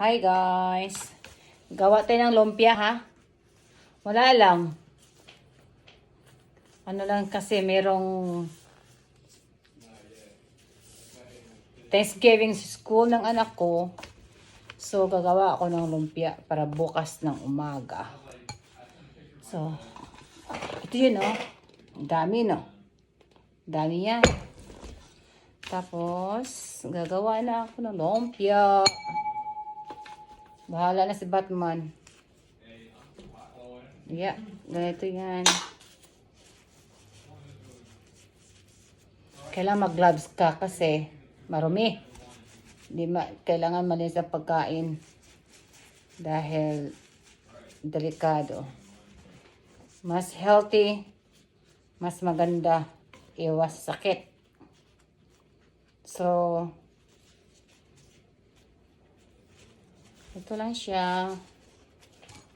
Hi guys. Gawa tayo ng lumpia ha. Wala lang. Ano lang kasi merong Thanksgiving school ng anak ko. So gagawa ako ng lumpia para bukas ng umaga. So ito yun oh. Ang dami no. Dami yan. Tapos gagawa na ako ng lumpia. Bahala na si Batman. Yeah, ganito yan. Kailangan mag-gloves ka kasi marumi. Kailangan malinis ang pagkain dahil delikado. Mas healthy, mas maganda, iwas sakit. So, ito lang siya.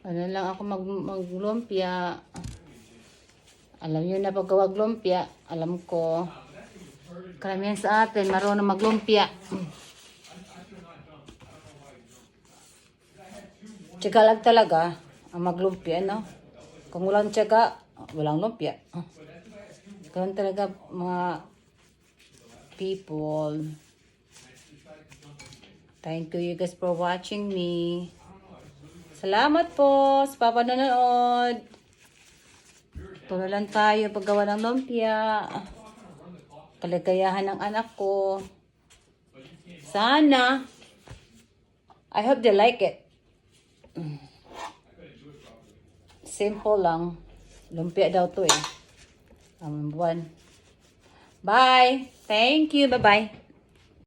Ano lang ako maglumpia. Alam niyo na paggawa lumpia, alam ko. Karamihan sa atin marunong maglumpia. Tiyaga lang talaga ang maglumpia, no? Kung walang tiyaga, walang lumpia. Ganun talaga mga people. Thank you guys for watching me. Salamat po sa papanonood. Tuloy lang tayo paggawa ng lumpia. Kaligayahan ng anak ko. Sana. I hope they like it. Simple lang. Lumpia daw to eh. Buwan. Bye. Thank you. Bye-bye.